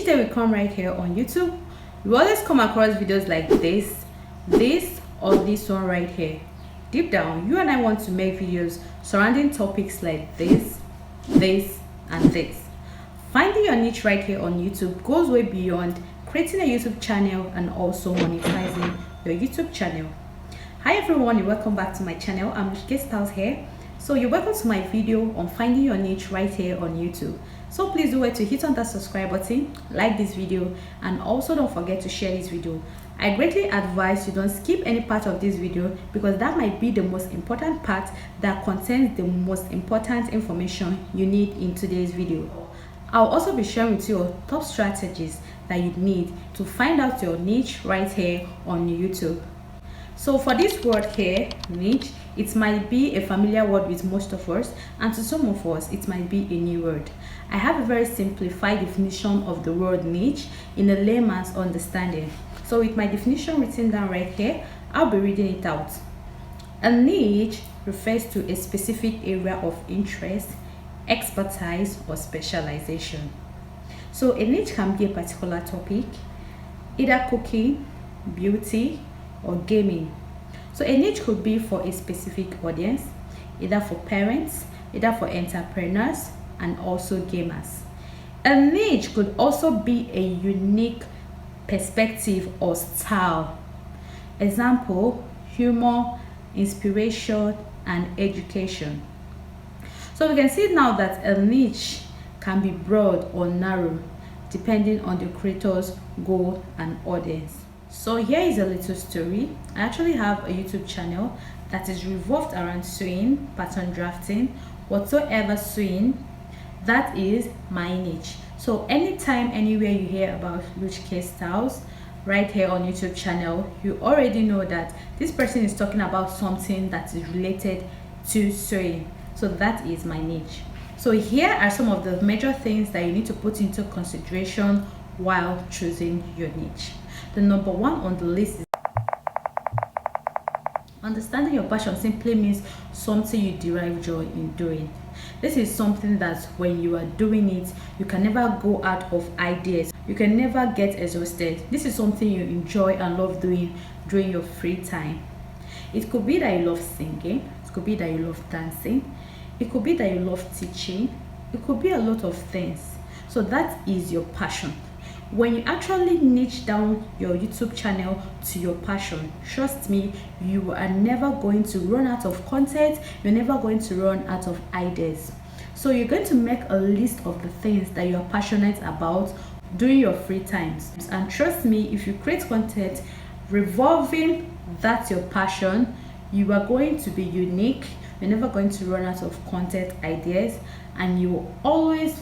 day we come right here on YouTube, you always come across videos like this or this one right here. Deep down, you and I want to make videos surrounding topics like this and this. Finding your niche right here on YouTube goes way beyond creating a YouTube channel and also monetizing your YouTube channel. Hi everyone, and welcome back to my channel. I'm Styles here. So you're welcome to my video on finding your niche right here on YouTube. So please do to hit on that subscribe button, like this video, and also don't forget to share this video. I greatly advise you don't skip any part of this video because that might be the most important part that contains the most important information you need in today's video. I'll also be sharing with you top strategies that you need to find out your niche right here on YouTube. So for this word here, niche, it might be a familiar word with most of us, and to some of us it might be a new word. I have a very simplified definition of the word niche in a layman's understanding. So with my definition written down right here, I'll be reading it out. A niche refers to a specific area of interest, expertise, or specialization. So a niche can be a particular topic, either cooking, beauty, or gaming. So a niche could be for a specific audience, either for parents, either for entrepreneurs, and also gamers. A niche could also be a unique perspective or style. Example, humor, inspiration, and education. So we can see now that a niche can be broad or narrow depending on the creator's goal and audience. So here is a little story. I actually have a YouTube channel that is revolved around sewing, pattern drafting, whatsoever sewing. That is my niche. So anytime, anywhere you hear about Styles right here on YouTube channel, you already know that this person is talking about something that is related to sewing. So that is my niche. So here are some of the major things that you need to put into consideration while choosing your niche. The number one on the list is understanding your passion. Simply means something you derive joy in doing. This is something that when you are doing it, you can never go out of ideas. You can never get exhausted. This is something you enjoy and love doing during your free time. It could be that you love singing. It could be that you love dancing. It could be that you love teaching. It could be a lot of things. So that is your passion. When you actually niche down your YouTube channel to your passion, trust me, you are never going to run out of content. You're never going to run out of ideas. So you're going to make a list of the things that you're passionate about during your free times. And trust me, if you create content revolving that's your passion, you are going to be unique. You're never going to run out of content ideas, and you will always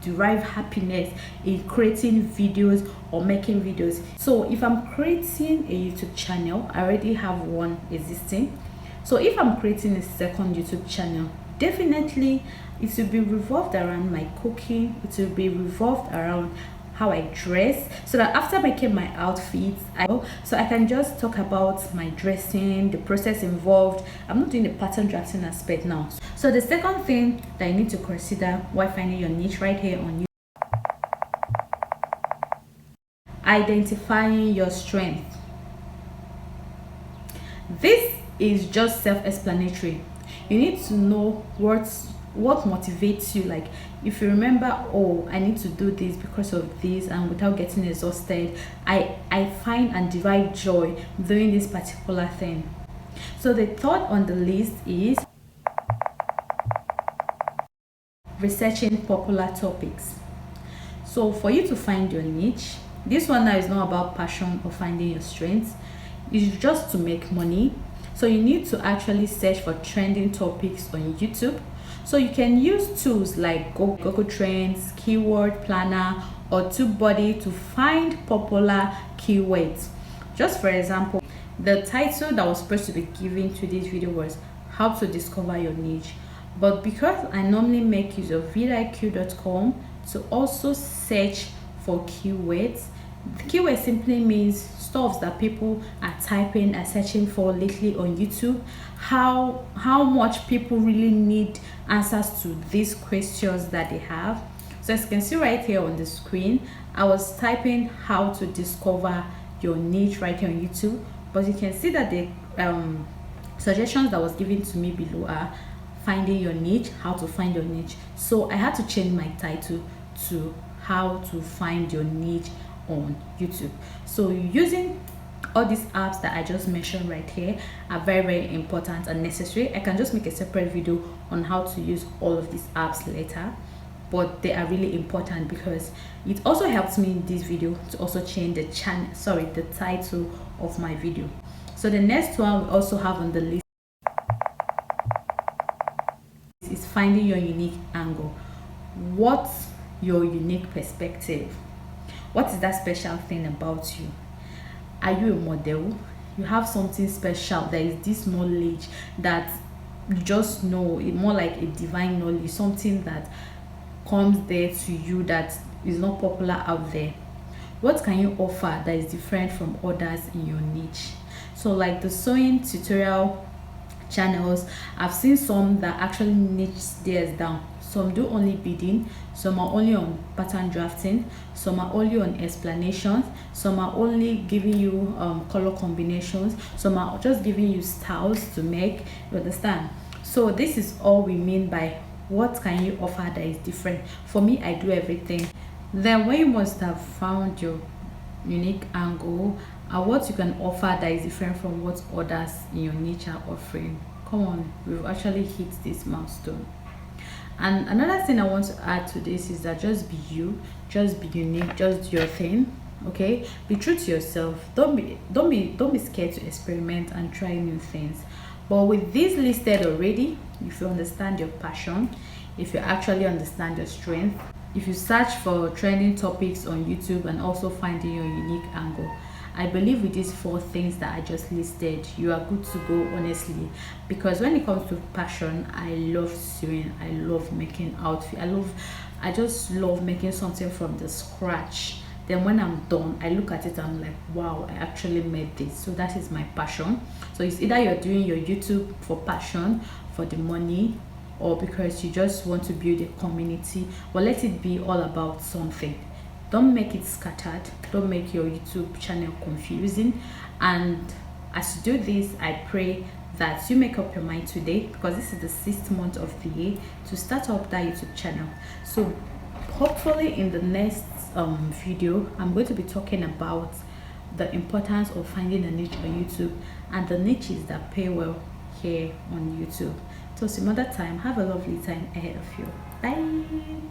derive happiness in creating videos or making videos. So if I'm creating a YouTube channel, I already have one existing. So if I'm creating a second YouTube channel, definitely it will be revolved around my cooking. It will be revolved around how I dress, so that after making my outfits, I can just talk about my dressing, the process involved. I'm not doing the pattern drafting aspect now. So the second thing that you need to consider while finding your niche right here on YouTube, identifying your strength. This is just self-explanatory. You need to know what motivates you. Like if you remember, oh, I need to do this because of this, and without getting exhausted, I find and derive joy doing this particular thing. So the third on the list is researching popular topics. So for you to find your niche, this one now is not about passion or finding your strengths. It's just to make money. So you need to actually search for trending topics on YouTube. So you can use tools like Google Trends, Keyword Planner, or TubeBuddy to find popular keywords. Just for example, the title that was supposed to be given to this video was how to discover your niche. But because I normally make use of vidiq.com to also search for keywords, the keyword simply means stuff that people are typing and searching for lately on YouTube. How much people really need answers to these questions that they have. So as you can see right here on the screen, I was typing how to discover your niche right here on YouTube, but you can see that the suggestions that was given to me below are finding your niche, how to find your niche. So I had to change my title to how to find your niche on YouTube. So using all these apps that I just mentioned right here are very important and necessary. I can just make a separate video on how to use all of these apps later, but they are really important because it also helps me in this video to also change the title of my video. So the next one we also have on the list is finding your unique angle. What's your unique perspective? What is that special thing about you? Are you a model? You have something special. There is this knowledge that you just know, it more like a divine knowledge, something that comes there to you that is not popular out there. What can you offer that is different from others in your niche? So like the sewing tutorial channels, I've seen some that actually niche theirs down. Some do only beading, some are only on pattern drafting, some are only on explanations, some are only giving you color combinations, some are just giving you styles to make, you understand? So this is all we mean by what can you offer that is different. For me, I do everything. Then when you must have found your unique angle and what you can offer that is different from what others in your niche are offering, come on, we've actually hit this milestone. And another thing I want to add to this is that just be you, just be unique, just do your thing. Okay, be true to yourself. Don't be scared to experiment and try new things. But with this listed already, if you understand your passion, if you actually understand your strength, if you search for trending topics on YouTube and also finding your unique angle, I believe with these 4 things that I just listed, you are good to go, honestly. Because when it comes to passion, I love sewing, I love making outfits, I just love making something from the scratch. Then when I'm done, I look at it, I'm like, wow, I actually made this. So that is my passion. So it's either you're doing your YouTube for passion, for the money, or because you just want to build a community. But let it be all about something. Don't make it scattered. Don't make your YouTube channel confusing. And as you do this, I pray that you make up your mind today, because this is the 6th month of the year, to start up that YouTube channel. So hopefully in the next video, I'm going to be talking about the importance of finding a niche on YouTube and the niches that pay well here on YouTube. So some other time, have a lovely time ahead of you. Bye.